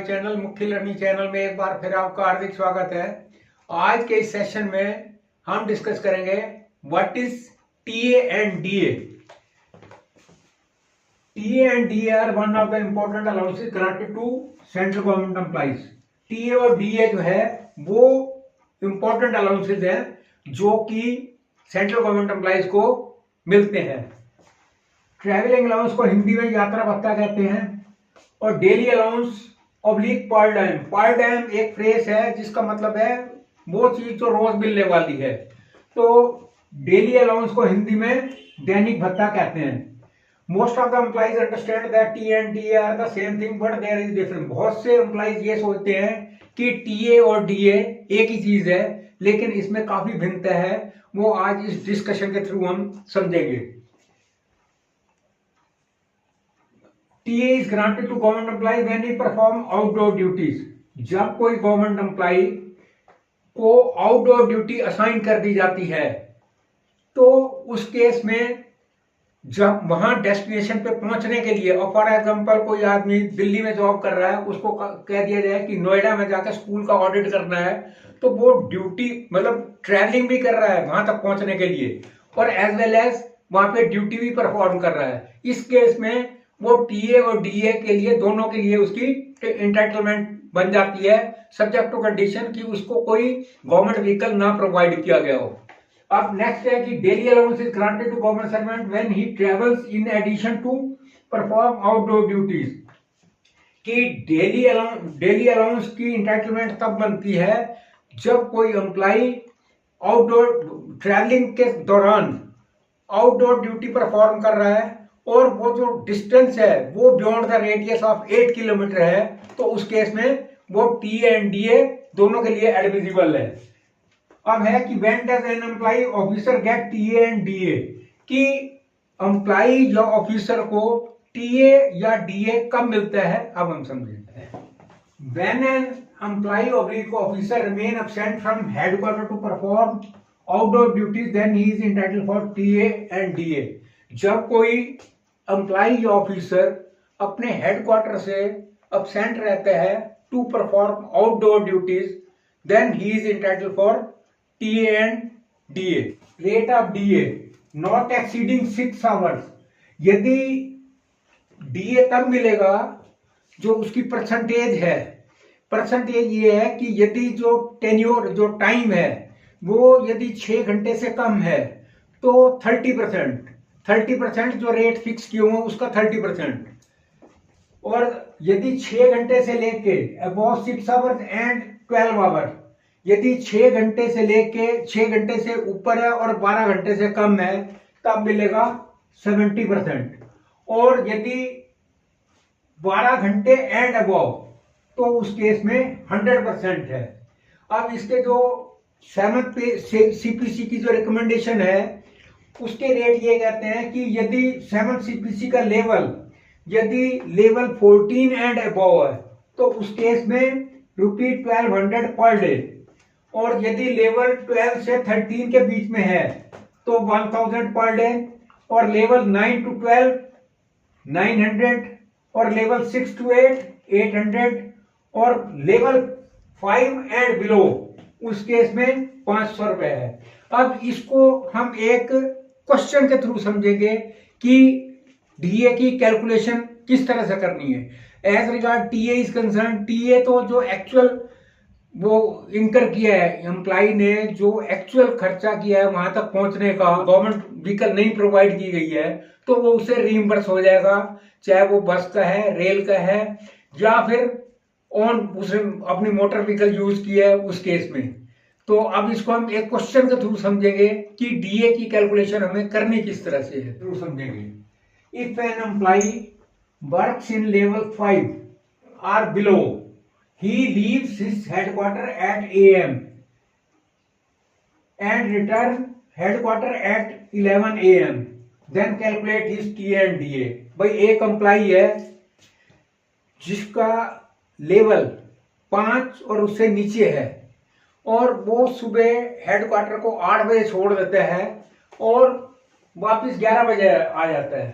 Channel मुख्य learning channel में एक बार फिर आपका हार्दिक स्वागत है। आज के इस सेशन में हम डिस्कस करेंगे what is TA and DA. TA and DA are one of the important allowances granted to central government employees. TA और डीए जो है वो इंपॉर्टेंट अलाउंसेस हैं जो कि सेंट्रल गवर्नमेंट एम्प्लॉइज को मिलते हैं। ट्रैवलिंग अलाउंस को हिंदी में यात्रा भत्ता कहते हैं और डेली अलाउंस ऑब्लिक पर डैम। पर डैम एक फ्रेज है जिसका मतलब है वो चीज जो रोज मिलने वाली है। तो डेली अलाउंस को हिंदी में दैनिक भत्ता कहते हैं। Most of the employees understand that T and DA are the same thing but there is difference. बहुत से एम्प्लॉइज ये सोचते हैं कि टीए और डीए एक ही चीज है, लेकिन इसमें काफी भिन्नता है। वो आज इस डिस्कशन के थ्रू हम समझेंगे। TA is granted to government employee when he perform outdoor duties. जब कोई गवर्नमेंट एम्प्लॉय को आउटडोर ड्यूटी असाइन कर दी जाती है तो उस केस में जब वहां डेस्टिनेशन पे पहुंचने के लिए, और फॉर एग्जाम्पल कोई आदमी दिल्ली में जॉब कर रहा है, उसको कह दिया जाए कि नोएडा में जाकर स्कूल का ऑडिट करना है, तो वो ड्यूटी मतलब ट्रैवलिंग भी कर रहा है वहां तक पहुंचने के लिए और एज वेल एज वहां पे ड्यूटी भी परफॉर्म कर रहा है। इस केस में वो टीए और डीए के लिए दोनों के लिए उसकी इंटाइटलमेंट बन जाती है, सब्जेक्ट टू कंडीशन कि उसको कोई गवर्नमेंट व्हीकल ना प्रोवाइड किया गया हो। अब नेक्स्ट है कि daily allowance is granted to government servant when he travels in addition to perform outdoor duties. कि डेली अलाउंस की इंटाइटलमेंट तब बनती है जब कोई एम्प्लॉय आउटडोर ट्रैवलिंग के दौरान आउटडोर ड्यूटी परफॉर्म कर रहा है और वो जो डिस्टेंस है वो beyond the radius of 8 kilometre है, तो उस केस में वो टी एंड डीए दोनों के लिए एडमिसिबल है। अब है कि when does an employee officer get TA and DA. कि एम्प्लॉय या ऑफिसर को टीए या डीए कब मिलता है, अब हम समझते हैं। When an employee officer remain absent from headquarter to perform outdoor duties then he is entitled for TA and DA. जब कोई एम्प्लॉय या ऑफिसर अपने हेडक्वार्टर से अब्सेंट रहता है to perform outdoor duties then he is entitled for TA and DA. Rate of DA not exceeding 6 hours. यदि DA तब मिलेगा जो उसकी परसेंटेज है। परसेंटेज ये है कि यदि जो टेन्योर जो टाइम है वो यदि 6 घंटे से कम है तो 30% जो रेट फिक्स किए हुए उसका 30%। और यदि 6 घंटे से लेके अबव 6 आवर्स एंड 12 आवर, यदि 6 घंटे से लेके 6 घंटे से ऊपर है और 12 घंटे से कम है तब मिलेगा 70%। और यदि 12 घंटे एंड अबव तो उस केस में 100% है। अब इसके जो 7th पे सीपीसी की जो रिकमेंडेशन है उसके रेट ये कहते हैं कि यदि 7th सीपीसी का लेवल यदि लेवल 14 एंड अबव है तो उस केस में ₹1200 पर डे, और यदि लेवल 12 से 13 के बीच में है तो 1000 पर डे, और लेवल 9 to 12 900, और लेवल 6 to 8 800, और लेवल 5 एंड बिलो उस केस में 500 रुपए है। अब इसको हम एक क्वेश्चन के थ्रू समझेंगे कि डीए की कैलकुलेशन किस तरह से करनी है। As regard TA is concern, TA तो जो एक्चुअल वो इनकर किया है एम्प्लॉय ने, जो एक्चुअल खर्चा किया है वहां तक पहुंचने का, गवर्नमेंट व्हीकल नहीं प्रोवाइड की गई है तो वो उसे रीइंबर्स हो जाएगा, चाहे वो बस का है, रेल का है, या फिर उसने अपनी मोटर व्हीकल यूज किया है उस केस में। तो अब इसको हम एक क्वेश्चन के थ्रू समझेंगे कि डीए की कैलकुलेशन हमें करनी किस तरह से है, थ्रू समझेंगे। If an employee works in level 5 और below, he leaves his headquarter at AM and return headquarter at 11 AM, then calculate his T and DA। भाई एक एम्प्लॉय है जिसका लेवल 5 और उससे नीचे है और वो सुबह हेडक्वार्टर को 8 बजे छोड़ देता है और वापस 11 बजे आ जाता है,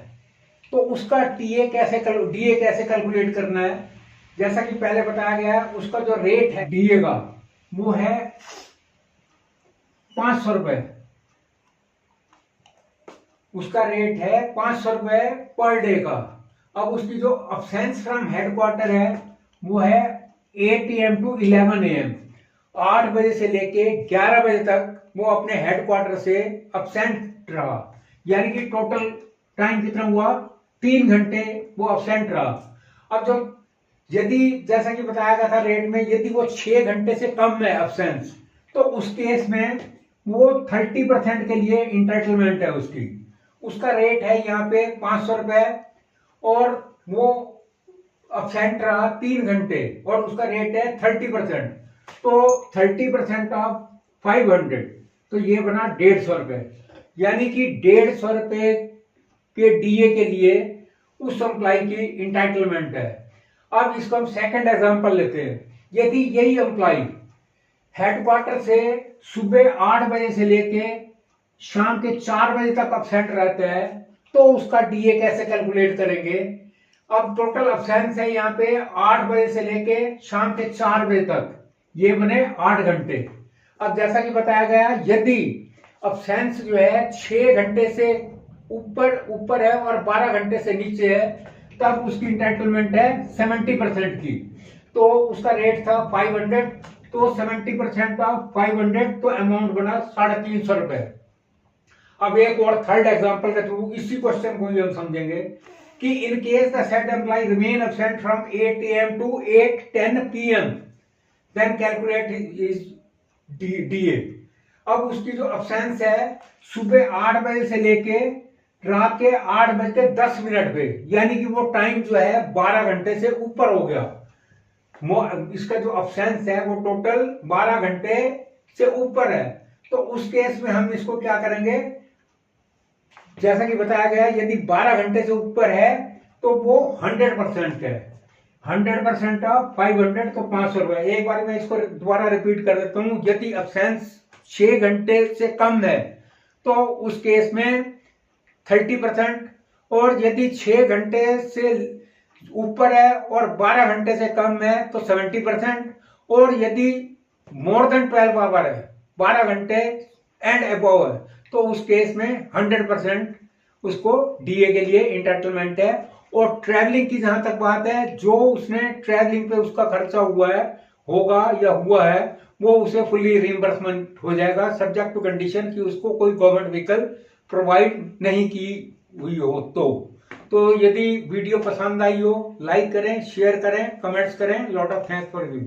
तो उसका डीए कैसे कैलकुलेट करना है। जैसा कि पहले बताया गया है, उसका जो रेट है डीए का वो है 500 रुपए। उसका रेट है 500 रुपए पर डे का। अब उसकी जो अब्सेंस फ्रॉम हेडक्वार्टर है वो है 8 AM to 11 AM, 8 बजे से लेके 11 बजे तक वो अपने हेडक्वार्टर से अब्सेंट रहा। यानी कि टोटल टाइम कितना हुआ, 3 घंटे वो अब्सेंट रहा। अब जो यदि जैसा कि बताया गया था रेट में, यदि वो 6 घंटे से कम है अब्सेंस, तो उस केस में वो 30% के लिए इंटाइटलमेंट है उसकी। उसका रेट है यहाँ पे 500 रुपए और वो अब्सेंट रहा 3 घंटे और उसका रेट है 30%। तो 30% ऑफ 500, तो ये बना 150 रुपए। यानी कि 150 रुपए के डीए के लिए उस एम्प्लॉय की इंटाइटलमेंट है। अब इसको हम सेकंड एग्जांपल लेते हैं। यदि यही एम्प्लॉय हेडक्वार्टर से सुबह 8 बजे से लेके शाम के 4 बजे तक अब्सेंट रहता है, तो उसका डीए कैसे कैलकुलेट करेंगे। अब टोटल अब्सेंस है यहाँ पे 8 बजे से लेके शाम के 4 बजे तक, ये बने 8 घंटे। अब जैसा कि बताया गया, यदि अब्सेंस जो है 6 घंटे से ऊपर है और 12 घंटे से नीचे है, तब उसकी इंटाइटलमेंट है 70% की। तो उसका रेट था 500, तो 70% ऑफ 500, तो अमाउंट बना 350 रुपए। अब एक और थर्ड एग्जांपल के थ्रू इसी क्वेश्चन को हम समझेंगे कि in case the said employee remain absent from 8 AM to 8:10 PM, then calculate his DA. अब उसकी जो अब्सेंस है सुबह 8 बजे से लेके रात के 8:10 पे, यानी कि वो टाइम जो है 12 घंटे से ऊपर हो गया। इसका जो अब्सेंस है वो टोटल 12 घंटे से ऊपर है। तो उस केस में हम इसको क्या करेंगे, जैसा कि बताया गया, यदि 12 घंटे से ऊपर है तो वो 100% है। 100% ऑफ 500, तो 500 रुपए। एक बार मैं इसको दोबारा रिपीट कर देता हूं। यदि अब्सेंस 6 घंटे से कम है तो उस केस में 30%, और यदि 6 घंटे से ऊपर है और 12 घंटे से कम है तो 70%, और यदि मोर देन 12 आवर है, 12 घंटे एंड अबव है, तो उस केस में 100% उसको डीए के लिए इंटाइटलमेंट है। और ट्रैवलिंग की जहां तक बात है, जो उसने ट्रैवलिंग पे उसका खर्चा हुआ है, होगा या हुआ है, वो उसे फुली रिइंबर्समेंट हो जाएगा, सब्जेक्ट टू कंडीशन कि उसको कोई गवर्नमेंट व्हीकल प्रोवाइड नहीं की हुई हो। तो यदि वीडियो पसंद आई हो, लाइक करें, शेयर करें, कमेंट्स करें। Lot of thanks for view.